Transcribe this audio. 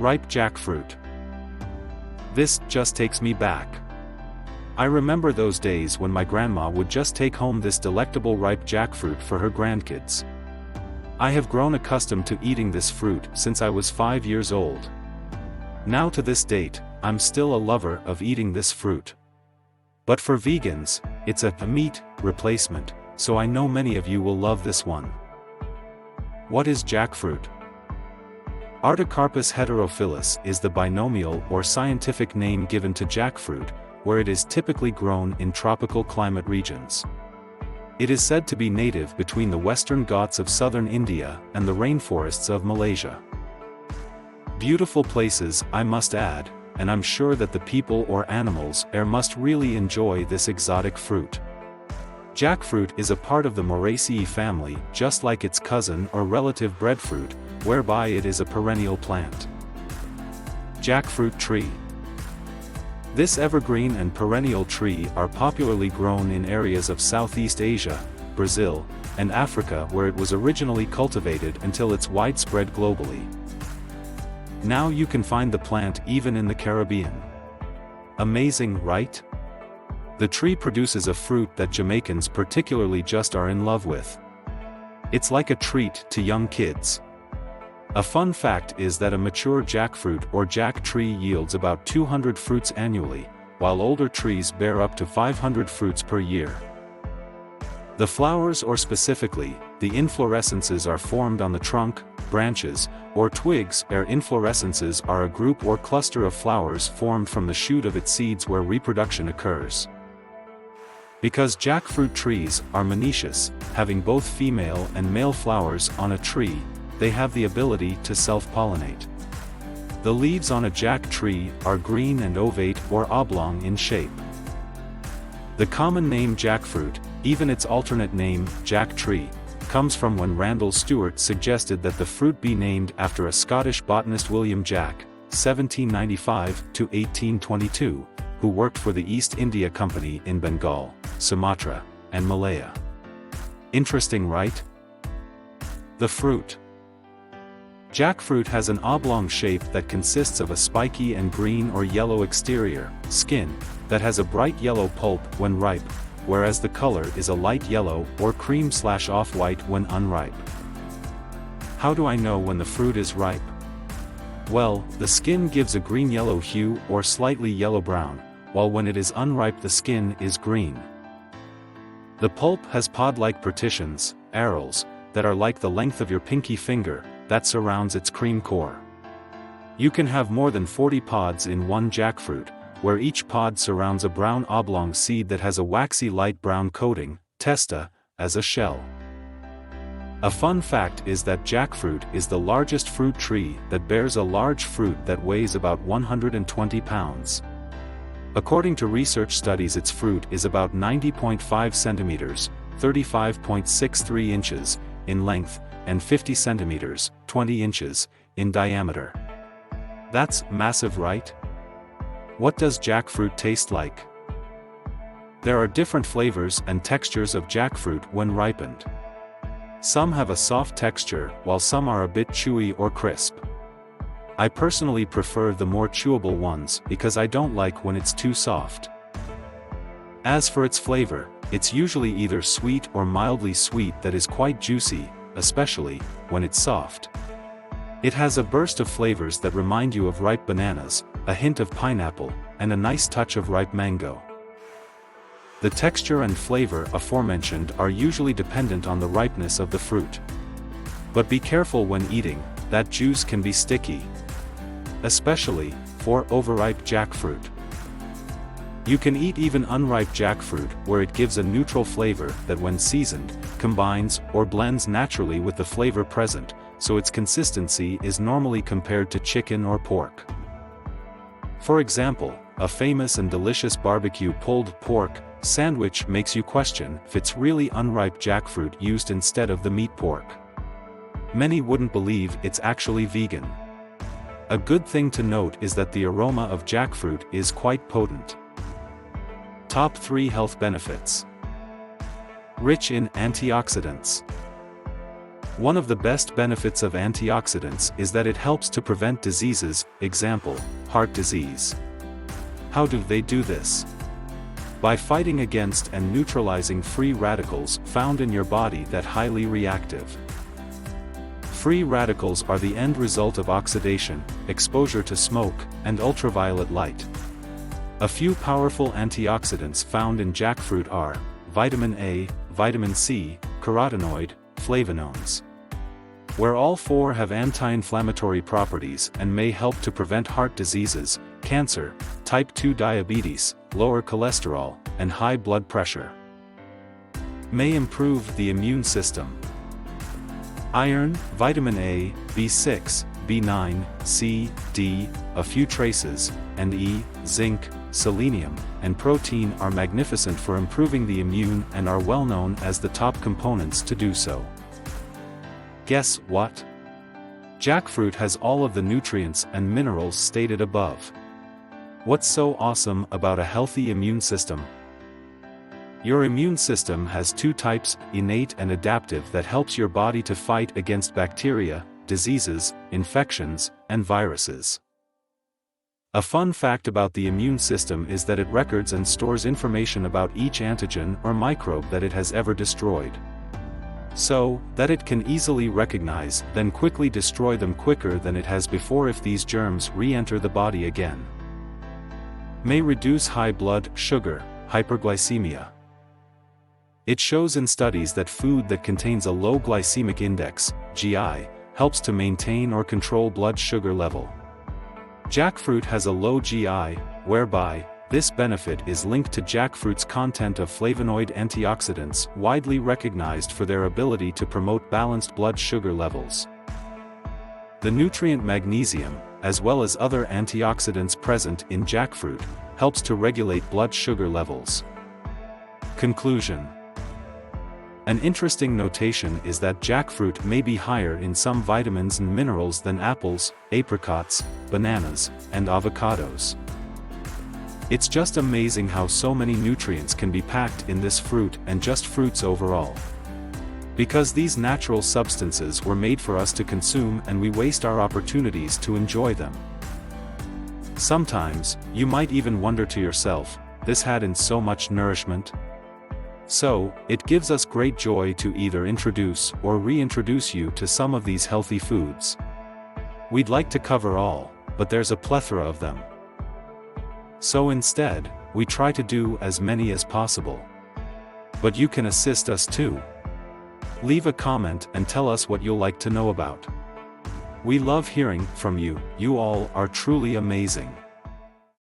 Ripe jackfruit. This just takes me back. I remember those days when my grandma would just take home this delectable ripe jackfruit for her grandkids. I have grown accustomed to eating this fruit since I was 5 years old. Now to this date, I'm still a lover of eating this fruit. But for vegans, it's a meat replacement, so I know many of you will love this one. What is jackfruit? Artocarpus heterophyllus is the binomial or scientific name given to jackfruit, where it is typically grown in tropical climate regions. It is said to be native between the Western Ghats of southern India and the rainforests of Malaysia. Beautiful places, I must add, and I'm sure that the people or animals there must really enjoy this exotic fruit. Jackfruit is a part of the Moraceae family, just like its cousin or relative breadfruit, whereby it is a perennial plant. Jackfruit tree. This evergreen and perennial tree are popularly grown in areas of Southeast Asia, Brazil, and Africa where it was originally cultivated until it's widespread globally. Now you can find the plant even in the Caribbean. Amazing, right? The tree produces a fruit that Jamaicans particularly just are in love with. It's like a treat to young kids. A fun fact is that a mature jackfruit or jack tree yields about 200 fruits annually, while older trees bear up to 500 fruits per year. The flowers, or specifically, the inflorescences, are formed on the trunk, branches, or twigs. Inflorescences are a group or cluster of flowers formed from the shoot of its seeds where reproduction occurs. Because jackfruit trees are monoecious, having both female and male flowers on a tree, they have the ability to self-pollinate. The leaves on a jack tree are green and ovate or oblong in shape. The common name jackfruit, even its alternate name, jack tree, comes from when Randall Stewart suggested that the fruit be named after a Scottish botanist, William Jack, 1795–1822, who worked for the East India Company in Bengal, Sumatra, and Malaya. Interesting, right? The fruit. Jackfruit has an oblong shape that consists of a spiky and green or yellow exterior, skin, that has a bright yellow pulp when ripe, whereas the color is a light yellow or cream/off-white when unripe. How do I know when the fruit is ripe? Well, the skin gives a green-yellow hue or slightly yellow-brown, while when it is unripe the skin is green. The pulp has pod-like partitions, arils, that are like the length of your pinky finger, that surrounds its cream core. You can have more than 40 pods in one jackfruit, where each pod surrounds a brown oblong seed that has a waxy light brown coating, testa, as a shell. A fun fact is that jackfruit is the largest fruit tree that bears a large fruit that weighs about 120 pounds. According to research studies, its fruit is about 90.5 centimeters, 35.63 inches, in length, and 50 centimeters, 20 inches, in diameter. That's massive, right? What does jackfruit taste like? There are different flavors and textures of jackfruit when ripened. Some have a soft texture, while some are a bit chewy or crisp. I personally prefer the more chewable ones because I don't like when it's too soft. As for its flavor, it's usually either sweet or mildly sweet that is quite juicy, especially when it's soft. It has a burst of flavors that remind you of ripe bananas, a hint of pineapple, and a nice touch of ripe mango. The texture and flavor aforementioned are usually dependent on the ripeness of the fruit. But be careful when eating, that juice can be sticky. Especially for overripe jackfruit. You can eat even unripe jackfruit where it gives a neutral flavor that when seasoned, combines or blends naturally with the flavor present, so its consistency is normally compared to chicken or pork. For example, a famous and delicious barbecue pulled pork sandwich makes you question if it's really unripe jackfruit used instead of the meat pork. Many wouldn't believe it's actually vegan. A good thing to note is that the aroma of jackfruit is quite potent. Top 3 health benefits. Rich in antioxidants. One of the best benefits of antioxidants is that it helps to prevent diseases, example, heart disease. How do they do this? By fighting against and neutralizing free radicals found in your body that highly reactive. Free radicals are the end result of oxidation, exposure to smoke, and ultraviolet light. A few powerful antioxidants found in jackfruit are vitamin A, vitamin C, carotenoid, flavonoids. Where all four have anti-inflammatory properties and may help to prevent heart diseases, cancer, type 2 diabetes, lower cholesterol, and high blood pressure. May improve the immune system. Iron, vitamin A, B6, B9, C, D, a few traces, and E, zinc, selenium, and protein are magnificent for improving the immune and are well known as the top components to do so. Guess what? Jackfruit has all of the nutrients and minerals stated above. What's so awesome about a healthy immune system? Your immune system has two types, innate and adaptive, that helps your body to fight against bacteria, diseases, infections, and viruses. A fun fact about the immune system is that it records and stores information about each antigen or microbe that it has ever destroyed. So, that it can easily recognize, then quickly destroy them quicker than it has before if these germs re-enter the body again. May reduce high blood sugar, hyperglycemia. It shows in studies that food that contains a low glycemic index, GI, helps to maintain or control blood sugar level. Jackfruit has a low GI, whereby, this benefit is linked to jackfruit's content of flavonoid antioxidants, widely recognized for their ability to promote balanced blood sugar levels. The nutrient magnesium, as well as other antioxidants present in jackfruit, helps to regulate blood sugar levels. Conclusion. An interesting notation is that jackfruit may be higher in some vitamins and minerals than apples, apricots, bananas, and avocados. It's just amazing how so many nutrients can be packed in this fruit and just fruits overall. Because these natural substances were made for us to consume and we waste our opportunities to enjoy them. Sometimes, you might even wonder to yourself, this hadn't so much nourishment? So, it gives us great joy to either introduce or reintroduce you to some of these healthy foods. We'd like to cover all, but there's a plethora of them. So instead, we try to do as many as possible. But you can assist us too. Leave a comment and tell us what you'll like to know about. We love hearing from you, you all are truly amazing.